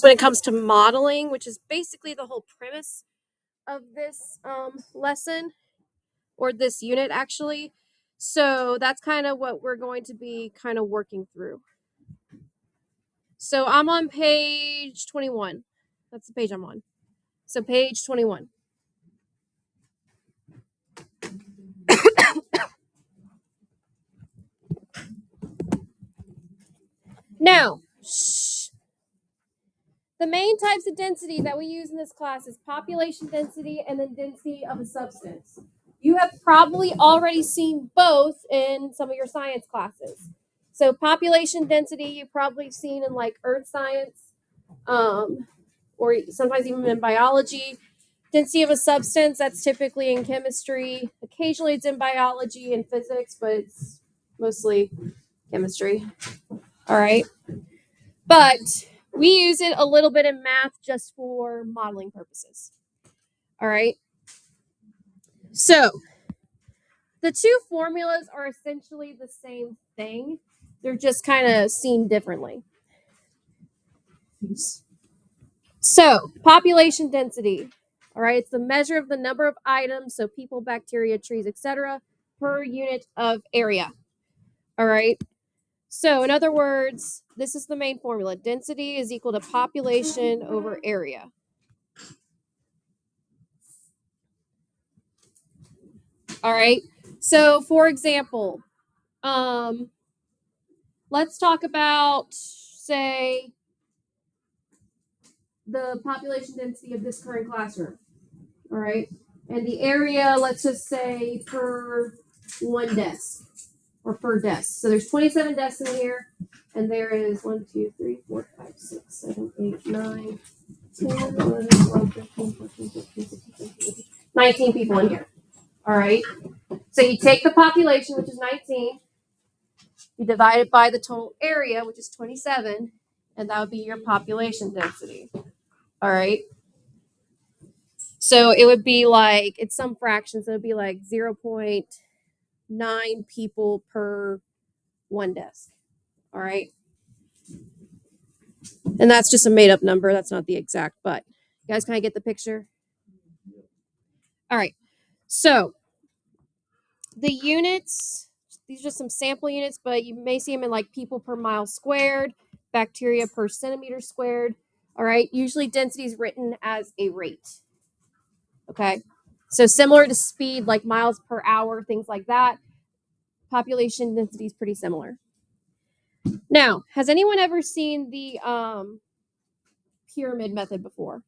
when it comes to modeling, which is basically the whole premise of this lesson, or this unit actually. So that's kind of what we're going to be kind of working through. So I'm on page 21. That's the page I'm on. So page 21. Now, the main types of density that we use in this class is population density and then density of a substance. You have probably already seen both in some of your science classes. So population density you've probably seen in like earth science, or sometimes even in biology. Density of a substance, that's typically in chemistry. Occasionally it's in biology and physics, but it's mostly chemistry. All right. But we use it a little bit in math just for modeling purposes. All right. So the two formulas are essentially the same thing. They're just kind of seen differently. So population density. All right. It's the measure of the number of items, so people, bacteria, trees, etc., per unit of area. All right. So in other words, this is the main formula. Density is equal to population over area. All right. So for example, let's talk about, say, the population density of this current classroom. All right. And the area, let's just say per one desk or per desk. So there's 27 desks in here, and there is 1, 2, 3, 4, 5, 6, 7, 8, 9, 10, 11, 12, 13, 14, 15, 16, 17, 18, 19 people in here. All right. So you take the population, which is 19, you divide it by the total area, which is 27, and that would be your population density. All right. So it would be like, it's some fractions, so it would be like 0.9 people per one desk. All right. And that's just a made up number. That's not the exact, but you guys kind of get the picture. All right. So the units, these are just some sample units, but you may see them in like people per mile squared, bacteria per centimeter squared. All right. Usually density is written as a rate. Okay. So similar to speed, like miles per hour, things like that. Population density is pretty similar. Now, has anyone ever seen the pyramid method before?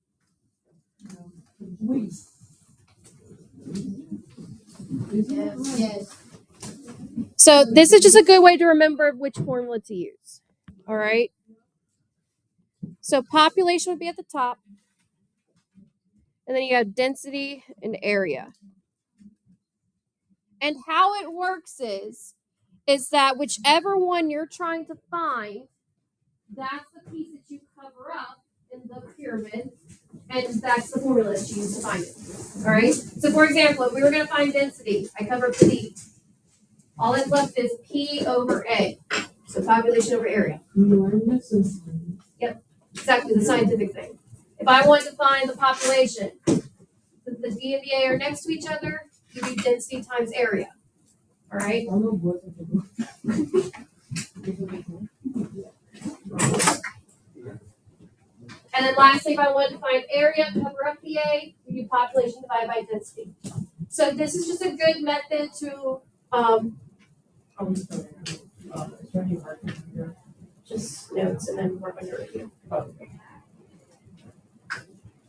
Yes. So this is just a good way to remember which formula to use. All right. So population would be at the top. And then you have density and area. And how it works is that whichever one you're trying to find, that's the piece that you cover up in the pyramid. And that's the formula that you use to find it. All right. So for example, if we were going to find density, I cover up P. All that's left is P over A. So population over area. Yep. Exactly the scientific thing. If I wanted to find the population, since the D and the A are next to each other, you do density times area. All right. And then lastly, if I wanted to find area, cover up the A, you do population divided by density. So this is just a good method to just notes and then work on your review.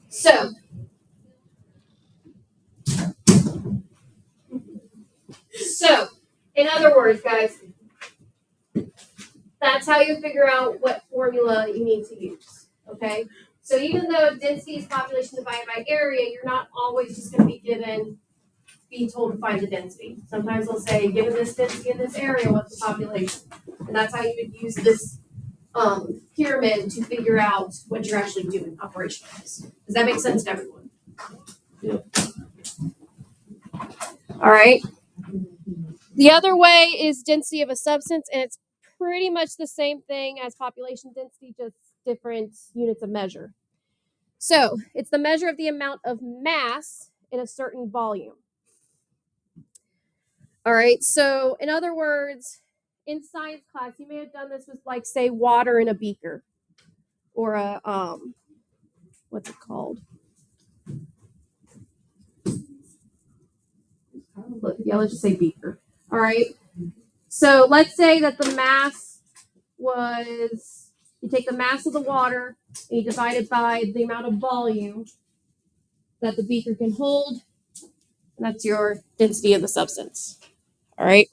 So in other words, guys, that's how you figure out what formula you need to use. Okay. So even though density is population divided by area, you're not always just going to be told to find the density. Sometimes they'll say, given this density in this area, what's the population? And that's how you would use this pyramid to figure out what you're actually doing operationally. Does that make sense to everyone? Yeah. All right. The other way is density of a substance, and it's pretty much the same thing as population density, just different units of measure. So it's the measure of the amount of mass in a certain volume. All right, so in other words, in science class, you may have done this with, like, say, water in a beaker, or a, what's it called? Yeah, let's just say beaker. All right, so let's say that the mass was, you take the mass of the water and you divide it by the amount of volume that the beaker can hold, and that's your density of the substance. All right.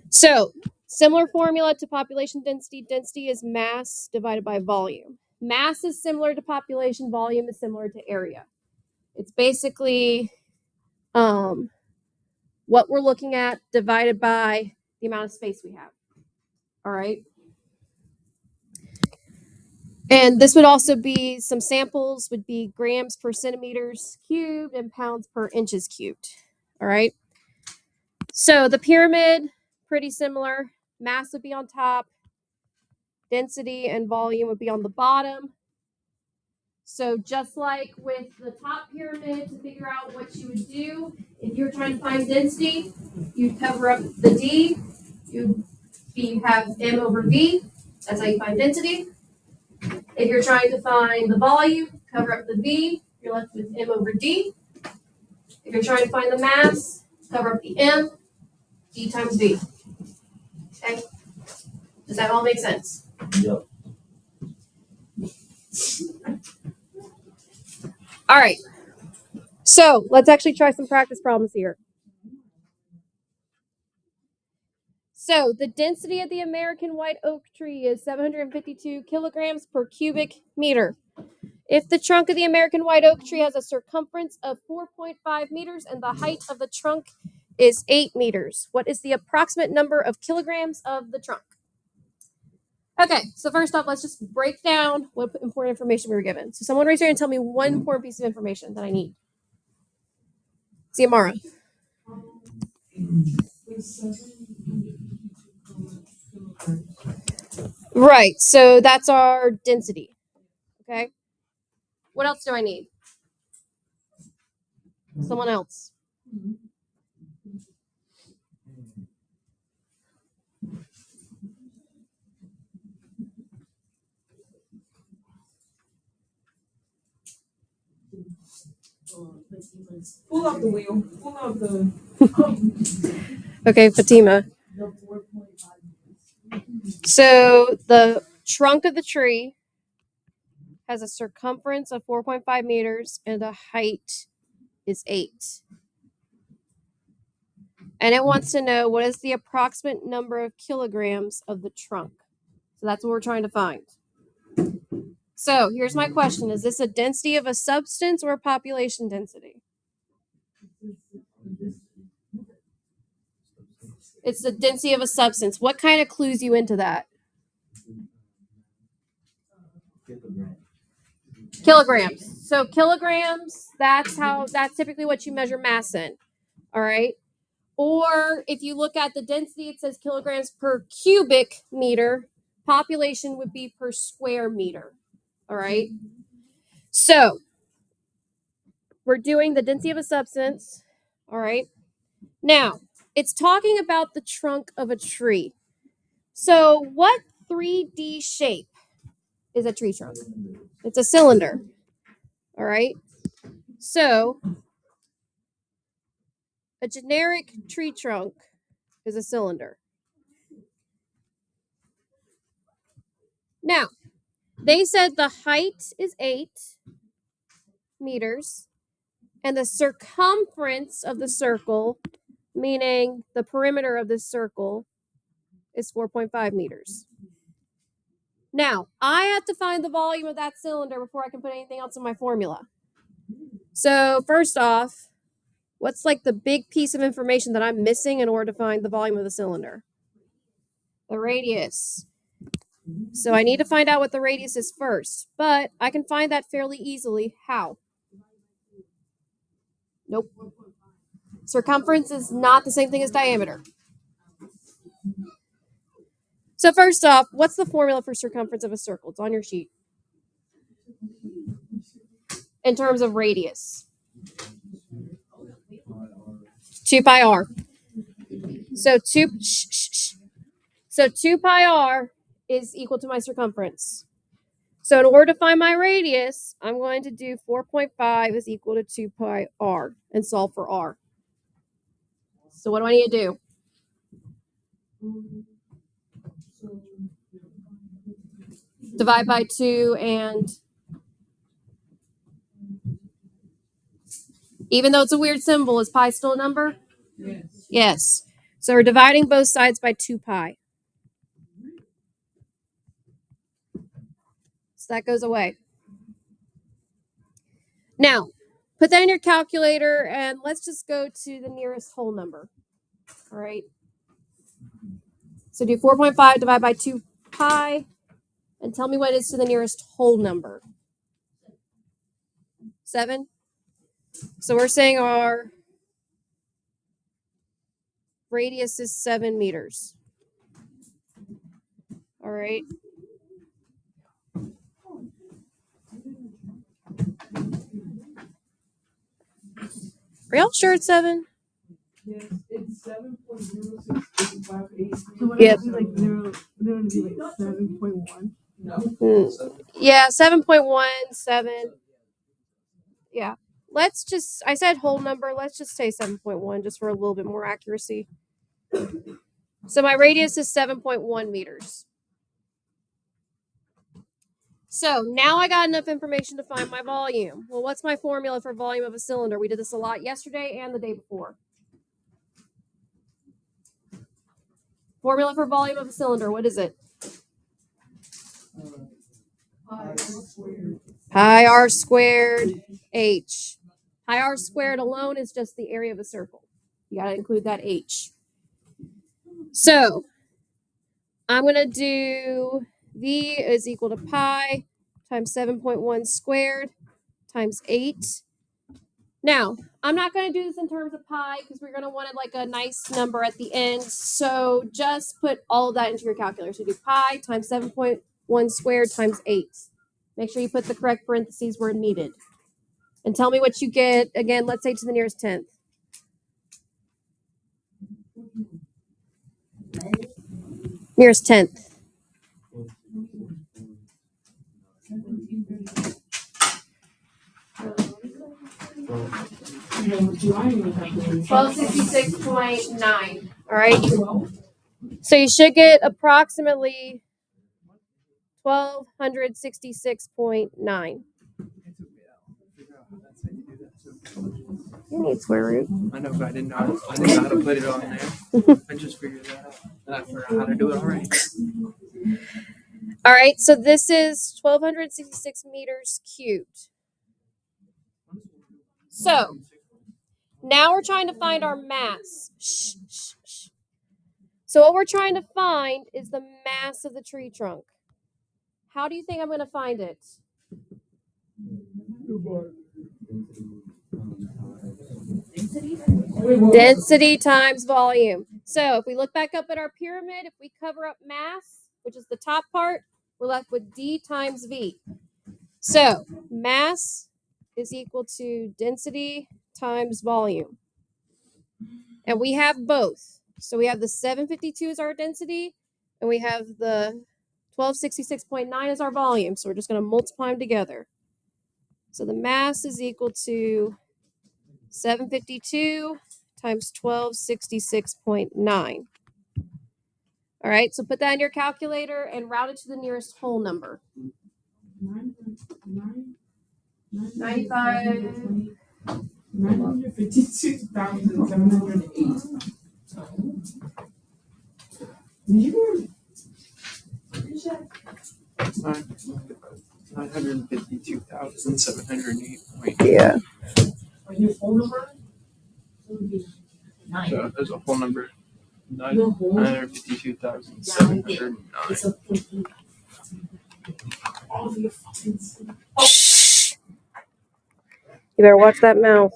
So, similar formula to population density. Density is mass divided by volume. Mass is similar to population, volume is similar to area. It's basically what we're looking at divided by the amount of space we have. All right. And this would also be, some samples would be grams per centimeters cubed and pounds per inches cubed. All right. So the pyramid, pretty similar. Mass would be on top. Density and volume would be on the bottom. So just like with the top pyramid, to figure out what you would do, if you're trying to find density, you'd cover up the D. You have M over V. That's how you find density. If you're trying to find the volume, cover up the V. You're left with M over D. If you're trying to find the mass, cover up the M. D times V. Okay? Does that all make sense? Yep. All right. So let's actually try some practice problems here. So the density of the American white oak tree is 752 kilograms per cubic meter. If the trunk of the American white oak tree has a circumference of 4.5 meters and the height of the trunk is 8 meters, what is the approximate number of kilograms of the trunk? Okay, so first off, let's just break down what important information we were given. So someone raise your hand and tell me one important piece of information that I need. See you tomorrow. Right, so that's our density. Okay. What else do I need? Someone else. Pull out the wheel. Pull out the. Okay, Fatima. So the trunk of the tree has a circumference of 4.5 meters and the height is 8. And it wants to know what is the approximate number of kilograms of the trunk. So that's what we're trying to find. So here's my question. Is this a density of a substance or a population density? It's the density of a substance. What kind of clues you into that? Kilograms. So kilograms, that's typically what you measure mass in. All right. Or if you look at the density, it says kilograms per cubic meter. Population would be per square meter. All right. So we're doing the density of a substance. All right. Now, it's talking about the trunk of a tree. So what 3D shape is a tree trunk? It's a cylinder. All right. So a generic tree trunk is a cylinder. Now, they said the height is 8 meters and the circumference of the circle, meaning the perimeter of this circle, is 4.5 meters. Now, I have to find the volume of that cylinder before I can put anything else in my formula. So first off, what's like the big piece of information that I'm missing in order to find the volume of the cylinder? The radius. So I need to find out what the radius is first, but I can find that fairly easily. How? Nope. Circumference is not the same thing as diameter. So first off, what's the formula for circumference of a circle? It's on your sheet. In terms of radius. 2 pi r. So 2 pi r is equal to my circumference. So in order to find my radius, I'm going to do 4.5 is equal to 2 pi r and solve for r. So what do I need to do? Divide by 2, and even though it's a weird symbol, is pi still a number? Yes. Yes. So we're dividing both sides by 2 pi. So that goes away. Now, put that in your calculator and let's just go to the nearest whole number. All right. So do 4.5 divided by 2 pi and tell me what is to the nearest whole number. 7. So we're saying our radius is 7 meters. All right. Are y'all sure it's 7? Yes, it's 7.0685. So what yep. Like they're gonna be like 7.1. No. Yeah, 7.17. Yeah. Let's just, I said whole number. Let's just say 7.1 just for a little bit more accuracy. So my radius is 7.1 meters. So now I got enough information to find my volume. Well, what's my formula for volume of a cylinder? We did this a lot yesterday and the day before. Formula for volume of a cylinder, what is it? Pi r squared h. Pi r squared alone is just the area of a circle. You got to include that h. So I'm going to do V is equal to pi times 7.1 squared times 8. Now, I'm not going to do this in terms of pi because we're going to want it like a nice number at the end. So just put all of that into your calculator. So do pi times 7.1 squared times 8. Make sure you put the correct parentheses where needed. And tell me what you get. Again, let's say to the nearest tenth. Nearest tenth. $1266.9. All right. So you should get approximately 1,266.9. You need square root. I know, but I didn't know how to put it on there. I just figured that out. And I forgot how to do it already. All right, so this is 1,266 meters cubed. So now we're trying to find our mass. So what we're trying to find is the mass of the tree trunk. How do you think I'm going to find it? Density times volume. So if we look back up at our pyramid, if we cover up mass, which is the top part, we're left with D times V. So mass is equal to density times volume. And we have both. So we have the 752 as our density, and we have the 1266.9 as our volume. So we're just going to multiply them together. So the mass is equal to 752 times 1266.9. All right, so put that in your calculator and route it to the nearest whole number. 952,708. $952,708. Yeah. Are your phone number? So there's a whole number. 952,709. All of your fucking. You better watch that mouth.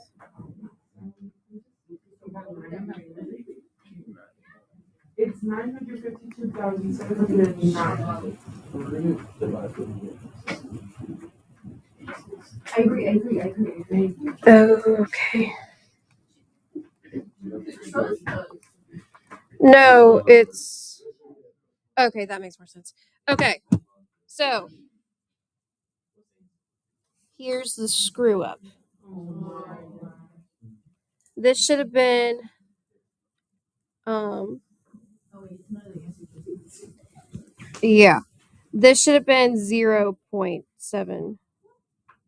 It's 952,709. I agree. Okay. No, it's okay. That makes more sense. Okay, so here's the screw up. This should have been yeah. This should have been 0.71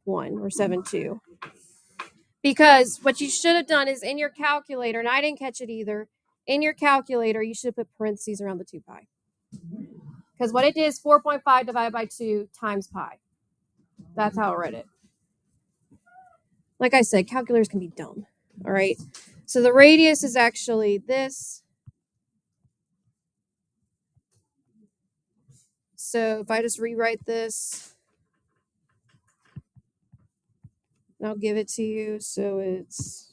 or 72. Because what you should have done is in your calculator, and I didn't catch it either, in your calculator, you should have put parentheses around the 2 pi. Because what it did is 4.5 divided by 2 times pi. That's how I read it. Like I said, calculators can be dumb. All right. So the radius is actually this. So if I just rewrite this, and I'll give it to you. So it's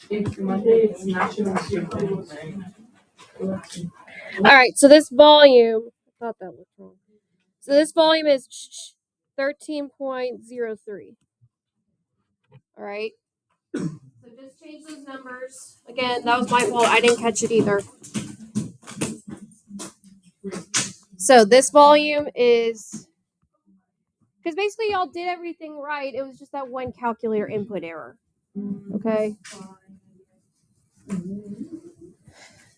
It's Monday, it's National Security. all right. So this volume, I thought that looked wrong. So this volume is 13.03. All right. So just change those numbers. Again, that was my fault. I didn't catch it either. So this volume is, because basically y'all did everything right. It was just that one calculator input error. Okay.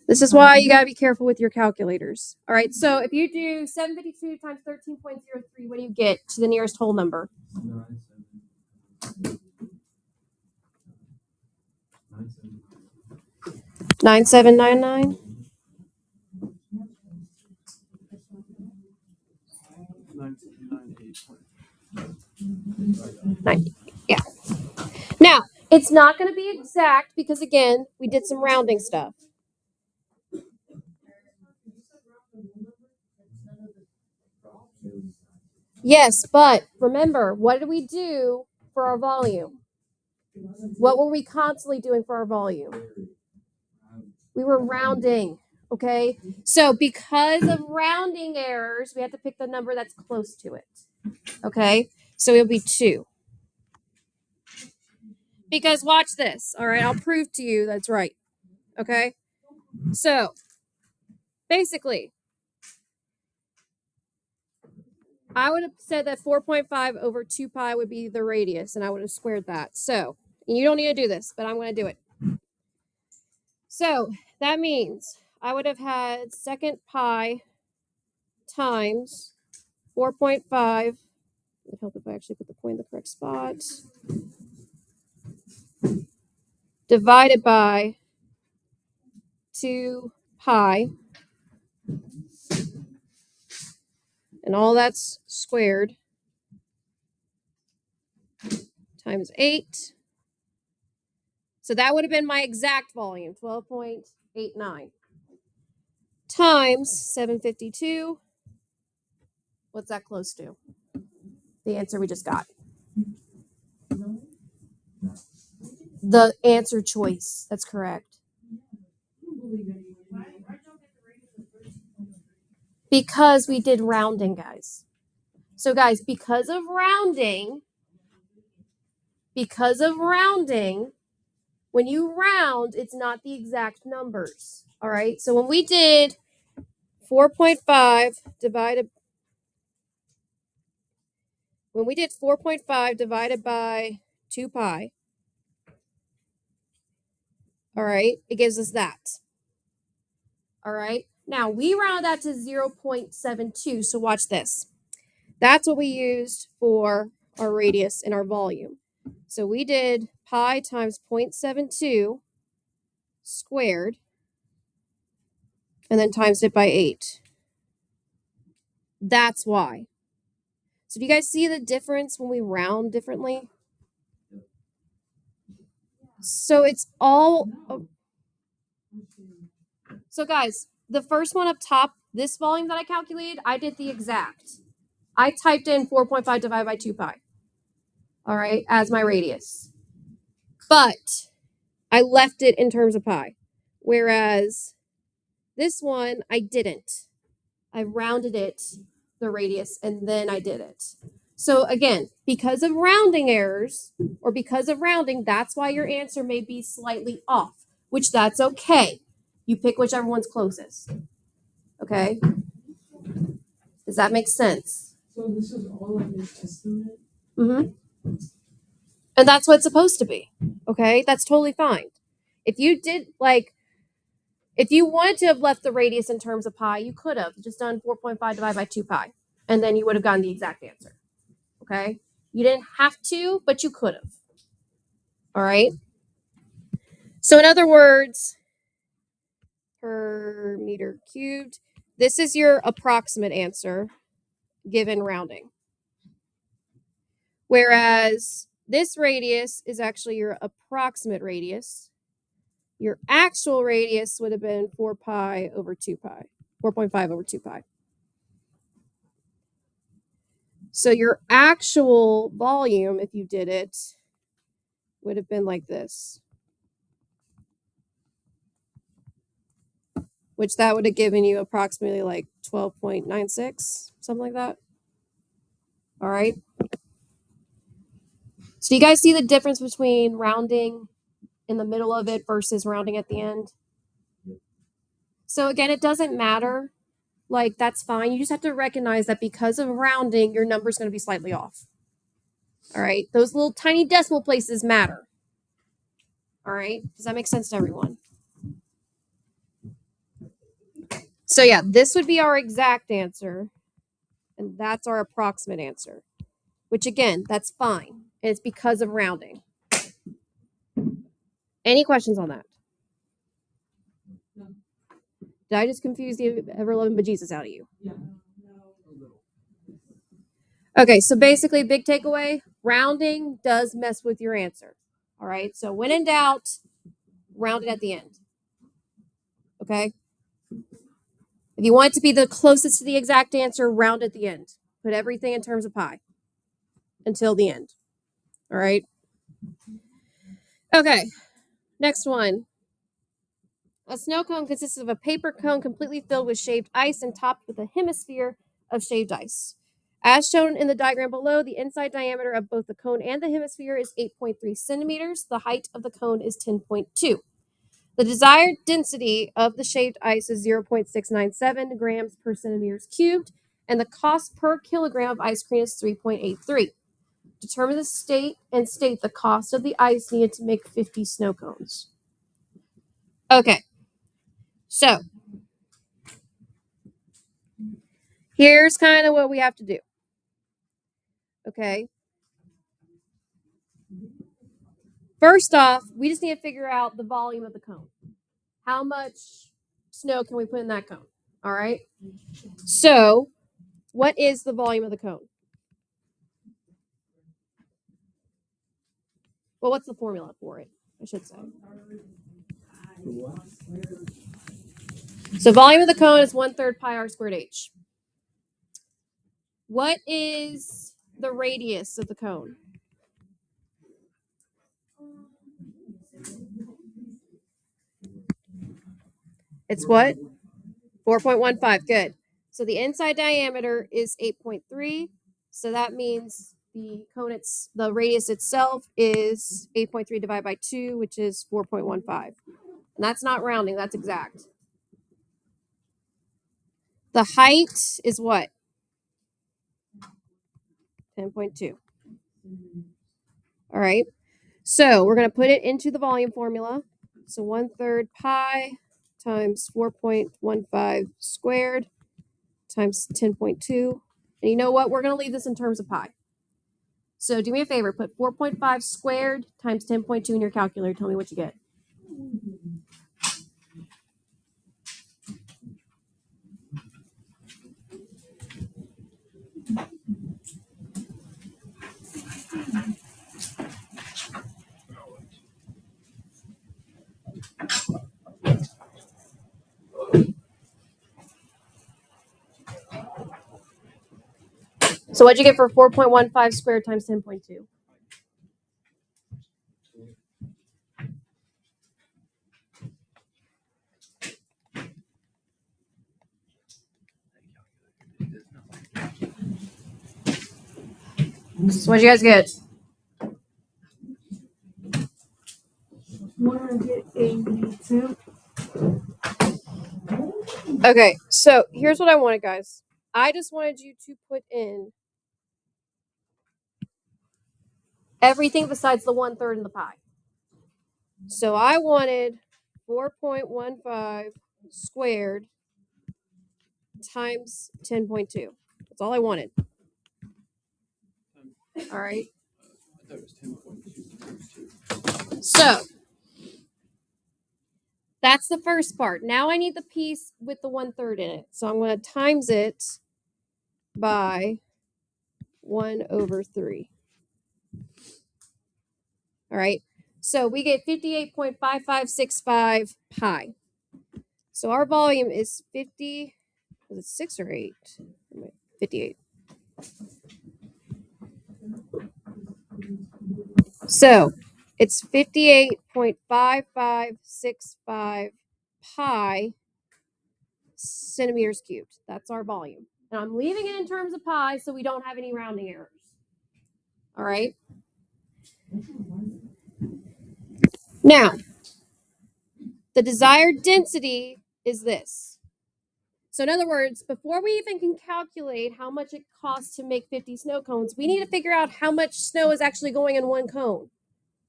This is why you gotta be careful with your calculators. All right. So if you do 752 times 13.03, what do you get to the nearest whole number? 9799. 90. Yeah. Now, it's not going to be exact because, again, we did some rounding stuff. Yes, but remember, what did we do for our volume? What were we constantly doing for our volume? We were rounding, okay? So because of rounding errors, we have to pick the number that's close to it, okay? So it'll be 2. Because watch this, all right? I'll prove to you that's right, okay? So basically, I would have said that 4.5 over 2 pi would be the radius, and I would have squared that. So you don't need to do this, but I'm going to do it. So that means I would have had second pi times 4.5. It'd help if I actually put the point in the correct spot. Divided by 2 pi. And all that's squared times 8. So that would have been my exact volume, 12.89. Times 752. What's that close to? The answer we just got. The answer choice. That's correct. Because we did rounding, guys. So, guys, because of rounding, when you round, it's not the exact numbers. All right. So when we did 4.5 divided by 2 pi, all right, it gives us that. All right. Now we round that to 0.72. So watch this. That's what we used for our radius and our volume. So we did pi times 0.72 squared and then times it by 8. That's why. So do you guys see the difference when we round differently? So it's all So guys, the first one up top, this volume that I calculated, I did the exact. I typed in 4.5 divided by 2 pi. All right, as my radius. But I left it in terms of pi. Whereas this one, I didn't. I rounded it, the radius, and then I did it. So again, because of rounding errors, or because of rounding, that's why your answer may be slightly off, which that's okay. You pick whichever one's closest. Okay? Does that make sense? So this is all of your estimate? Mm-hmm. And that's what it's supposed to be. Okay? That's totally fine. If you did, like, if you wanted to have left the radius in terms of pi, you could have just done 4.5 divided by 2 pi, and then you would have gotten the exact answer. Okay? You didn't have to, but you could have. All right? So in other words, per meter cubed, this is your approximate answer given rounding. Whereas this radius is actually your approximate radius. Your actual radius would have been 4 pi over 2 pi, 4.5 over 2 pi. So your actual volume, if you did it, would have been like this. Which that would have given you approximately like 12.96, something like that. All right. So do you guys see the difference between rounding in the middle of it versus rounding at the end? So again, it doesn't matter. Like, that's fine. You just have to recognize that because of rounding, your number is going to be slightly off. All right. Those little tiny decimal places matter. All right. Does that make sense to everyone? So yeah, this would be our exact answer. And that's our approximate answer. Which again, that's fine. And it's because of rounding. Any questions on that? No. Did I just confuse the ever-loving bejesus out of you? Yeah. Okay, so basically, big takeaway, rounding does mess with your answer. All right, so when in doubt, round it at the end. Okay? If you want it to be the closest to the exact answer, round at the end. Put everything in terms of pi until the end. All right? Okay, next one. A snow cone consists of a paper cone completely filled with shaved ice and topped with a hemisphere of shaved ice. As shown in the diagram below, the inside diameter of both the cone and the hemisphere is 8.3 centimeters. The height of the cone is 10.2. The desired density of the shaved ice is 0.697 grams per centimeters cubed, and the cost per kilogram of ice cream is 3.83. Determine the state and state the cost of the ice needed to make 50 snow cones. Okay, so here's kind of what we have to do. Okay. First off, we just need to figure out the volume of the cone. How much snow can we put in that cone? All right. So, what is the volume of the cone? Well, what's the formula for it? I should say. So, volume of the cone is 1/3 pi r squared h. What is the radius of the cone? It's what? 4.15. Good. So the inside diameter is 8.3. So that means the cone, the radius itself is 8.3 divided by 2, which is 4.15. And that's not rounding, that's exact. The height is what? 10.2. All right. So we're going to put it into the volume formula. So 1/3 pi times 4.15 squared times 10.2. And you know what? We're going to leave this in terms of pi. So do me a favor, put 4.5 squared times 10.2 in your calculator. Tell me what you get. So what'd you get for 4.15 squared times 10.2? So what'd you guys get? 182. Okay, so here's what I wanted, guys. I just wanted you to put in everything besides the 1/3 and the pi. So I wanted 4.15 squared times 10.2. That's all I wanted. All right. I thought it was 10.2. So that's the first part. Now I need the piece with the 1/3 in it. So I'm going to times it by 1/3. All right. So we get 58.5565 pi. So our volume is 50. Was it 6 or 8? 58. So it's 58.5565 pi centimeters cubed. That's our volume. And I'm leaving it in terms of pi so we don't have any rounding errors. All right. Now, the desired density is this. So in other words, before we even can calculate how much it costs to make 50 snow cones, we need to figure out how much snow is actually going in one cone.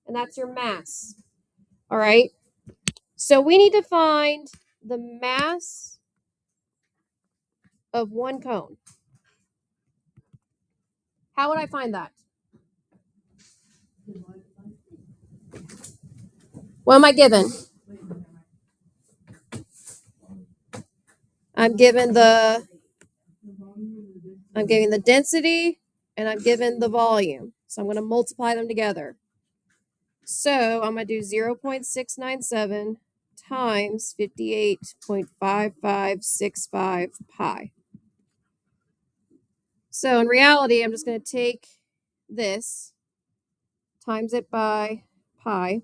And that's your mass. All right. So we need to find the mass of one cone. How would I find that? What am I given? I'm given the density and I'm given the volume. So I'm going to multiply them together. So I'm going to do 0.697 times 58.5565 pi. So in reality, I'm just going to take this, times it by pi,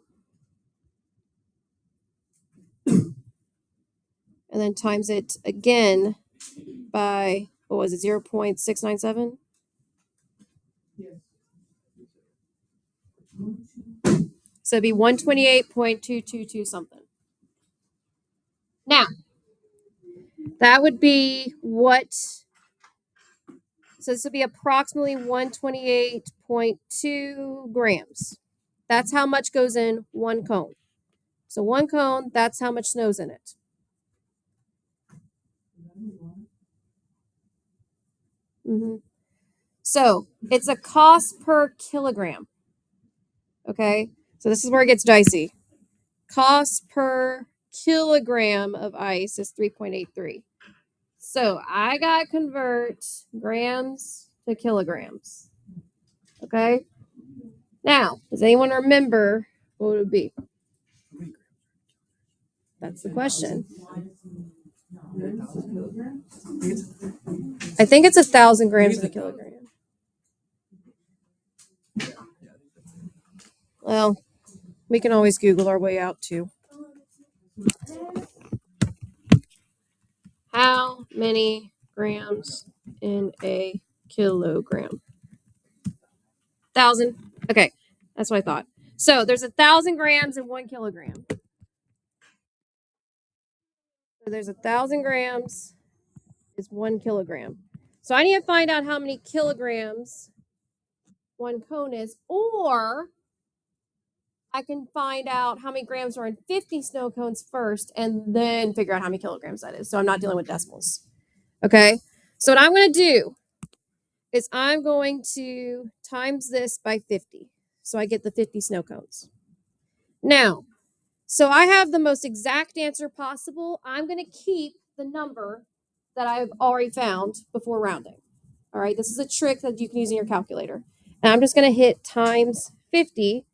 and then times it again by, what was it, 0.697? So it'd be 128.222 something. Now, that would be what, so this would be approximately 128.2 grams. That's how much goes in one cone. So one cone, that's how much snow's in it. So it's a cost per kilogram. Okay, so this is where it gets dicey. Cost per kilogram of ice is 3.83. So I got to convert grams to kilograms. Okay. Now, does anyone remember what would it be? That's the question. I think it's 1,000 grams in a kilogram. Well, we can always Google our way out too. How many grams in a kilogram? 1,000. Okay, that's what I thought. So there's 1,000 grams in 1 kilogram. So there's 1,000 grams is 1 kilogram. So I need to find out how many kilograms one cone is, or I can find out how many grams are in 50 snow cones first and then figure out how many kilograms that is. So I'm not dealing with decimals. Okay. So what I'm going to do is I'm going to times this by 50. So I get the 50 snow cones. Now, so I have the most exact answer possible. I'm going to keep the number that I've already found before rounding. All right, this is a trick that you can use in your calculator. And I'm just going to hit times 50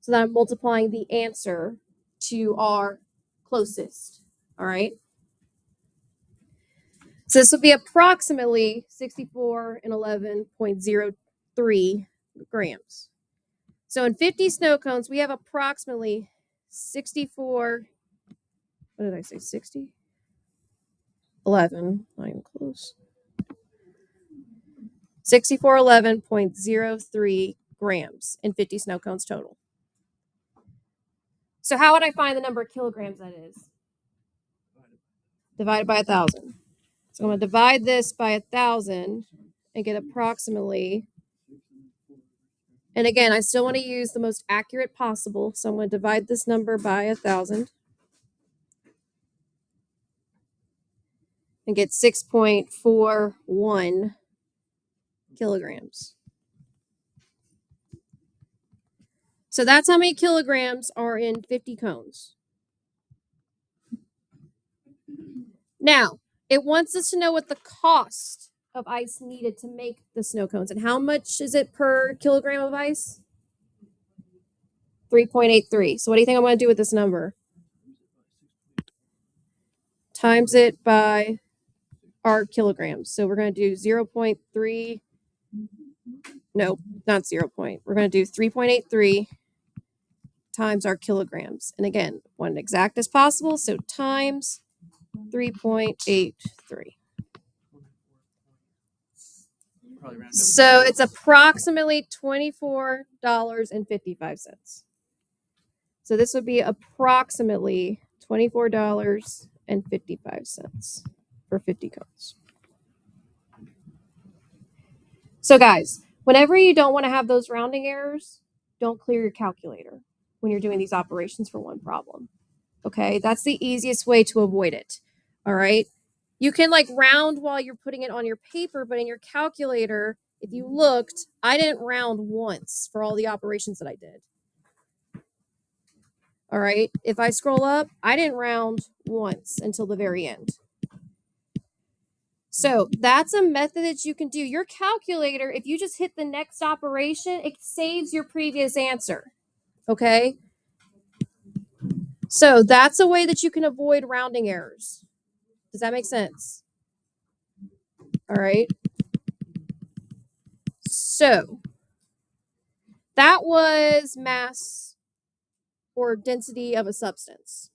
so that I'm multiplying the answer to our closest. All right. So this would be approximately 64 and 11.03 grams. So in 50 snow cones, we have approximately 64. What did I say? 60? 11. Not even close. 6411.03 grams in 50 snow cones total. So how would I find the number of kilograms that is? Divided by 1,000. So I'm going to divide this by 1,000 and get approximately. And again, I still want to use the most accurate possible. So I'm going to divide this number by 1,000 and get 6.41 kilograms. So that's how many kilograms are in 50 cones. Now, it wants us to know what the cost of ice needed to make the snow cones. And how much is it per kilogram of ice? 3.83. So what do you think I'm going to do with this number? Times it by our kilograms. So we're going to do 0.3. No, not 0. We're going to do 3.83 times our kilograms. And again, want it exact as possible. So times 3.83. So it's approximately $24.55. So this would be approximately $24.55 for 50 cones. So guys, whenever you don't want to have those rounding errors, don't clear your calculator when you're doing these operations for one problem. Okay, that's the easiest way to avoid it. All right. You can like round while you're putting it on your paper, but in your calculator, if you looked, I didn't round once for all the operations that I did. All right. If I scroll up, I didn't round once until the very end. So that's a method that you can do. Your calculator, if you just hit the next operation, it saves your previous answer. Okay. So that's a way that you can avoid rounding errors. Does that make sense? All right. So that was mass or density of a substance.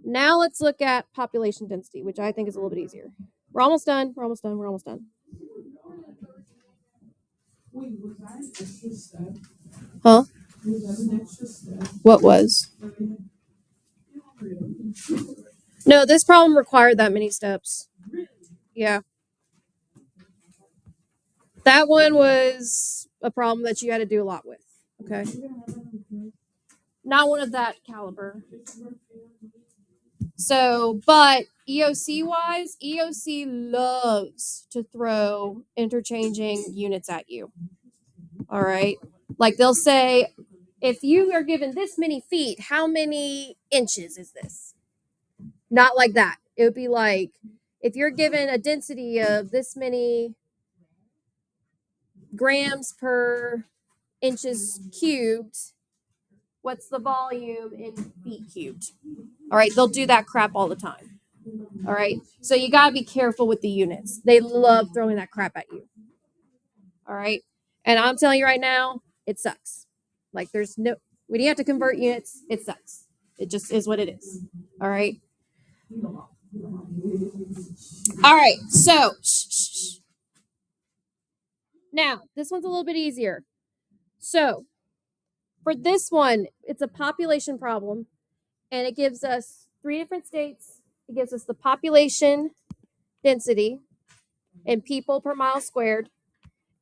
Now let's look at population density, which I think is a little bit easier. We're almost done. We're almost done. We're almost done. Huh? What was? No, this problem required that many steps. Yeah. That one was a problem that you had to do a lot with. Okay. Not one of that caliber. So, but EOC wise, EOC loves to throw interchanging units at you. All right. Like they'll say, if you are given this many feet, how many inches is this? Not like that. It would be like, if you're given a density of this many grams per inches cubed, what's the volume in feet cubed? All right, they'll do that crap all the time. All right, so you got to be careful with the units. They love throwing that crap at you. All right, and I'm telling you right now, it sucks. Like there's no, when you have to convert units, it sucks. It just is what it is. All right. All right, so now this one's a little bit easier. So for this one, it's a population problem, and it gives us 3 different states. It gives us the population density in people per mile squared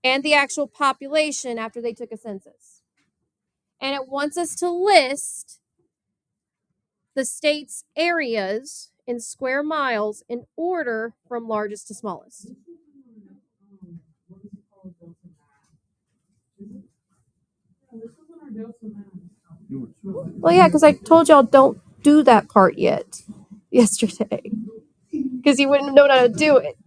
and the actual population after they took a census. And it wants us to list the state's areas in square miles in order from largest to smallest. Well, yeah, because I told y'all don't do that part yet yesterday because you wouldn't know how to do it.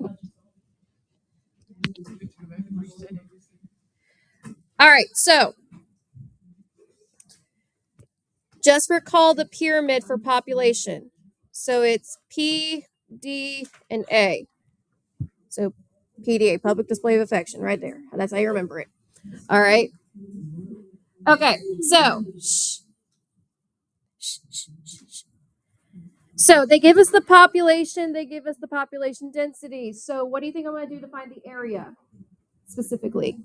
All right, so just recall the pyramid for population. So it's P, D, and A. So PDA, public display of affection, right there. That's how you remember it. All right. Okay, so so they give us the population, they give us the population density. So what do you think I'm going to do to find the area specifically?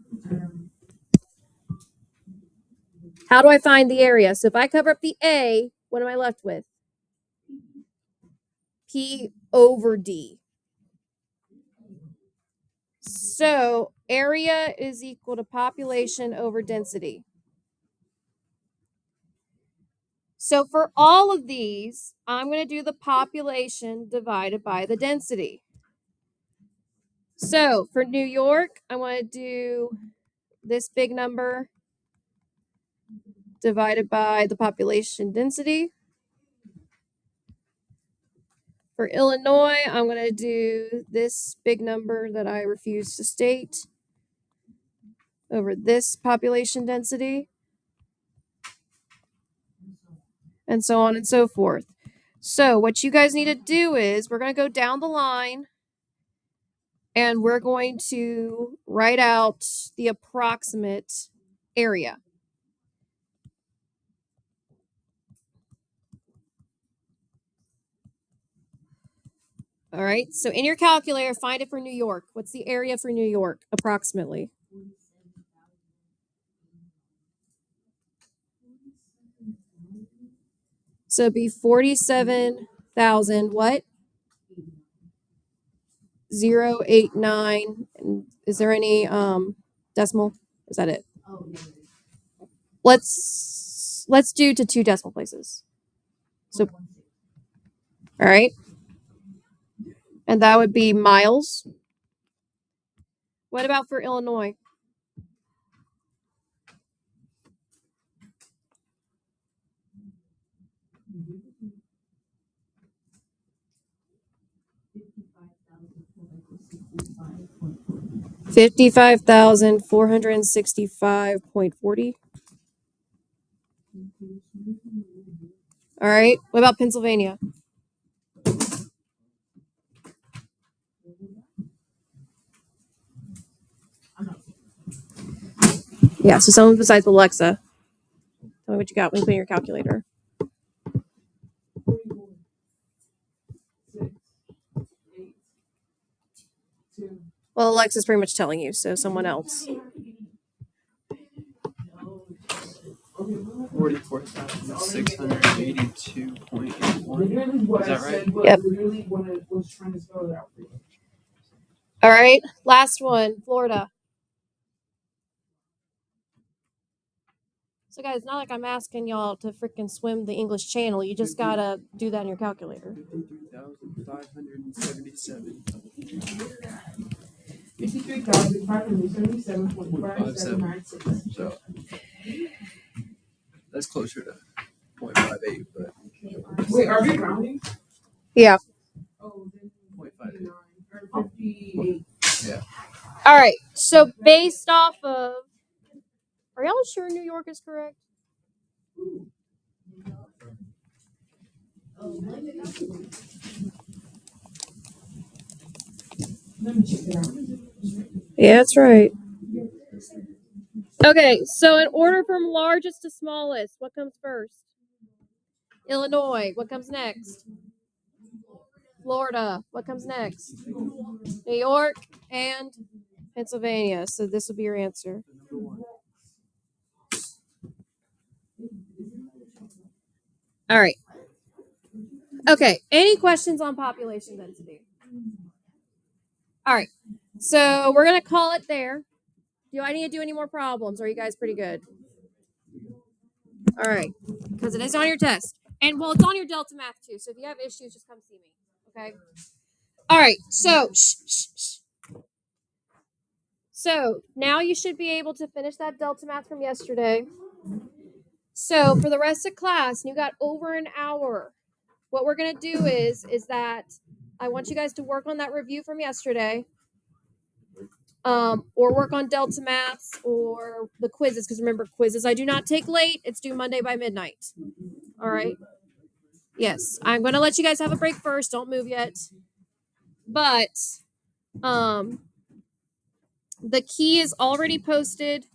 How do I find the area? So if I cover up the A, what am I left with? P over D. So area is equal to population over density. So for all of these, I'm going to do the population divided by the density. So for New York, I want to do this big number divided by the population density. For Illinois, I'm going to do this big number that I refuse to state over this population density, and so on and so forth. So what you guys need to do is we're going to go down the line and we're going to write out the approximate area. All right, so in your calculator, find it for New York. What's the area for New York, approximately? So it'd be 47,000, what? 089. Is there any decimal? Is that it? Let's do to 2 decimal places. So, all right. And that would be miles. What about for Illinois? $55,465.40. All right. What about Pennsylvania? Yeah, so someone besides Alexa. Tell me what you got when you put in your calculator. Well, Alexa's pretty much telling you, so someone else. 44,682.81. Is that right? Yep. All right, last one, Florida. So, guys, it's not like I'm asking y'all to freaking swim the English Channel. You just gotta do that in your calculator. 53,577. 53,577.5796. So that's closer to 0.58, but Wait, are we rounding? Yeah. Oh, then 0.58. 58. Yeah. All right. So, based off of, are y'all sure New York is correct? Let me check it out. Yeah, that's right. Okay, so in order from largest to smallest, what comes first? Illinois. What comes next? Florida. What comes next? New York and Pennsylvania. So this will be your answer. All right. Okay. Any questions on population density? All right. So we're going to call it there. Do I need to do any more problems? Or are you guys pretty good? All right. Because it is on your test. And well, it's on your Delta Math too. So if you have issues, just come see me. Okay. All right. So, So now you should be able to finish that Delta Math from yesterday. So for the rest of class, you got over an hour. What we're gonna do is that I want you guys to work on that review from yesterday, or work on Delta Maths or the quizzes. Because remember, quizzes I do not take late. It's due Monday by midnight. All right. Yes, I'm gonna let you guys have a break first. Don't move yet. But The key is already posted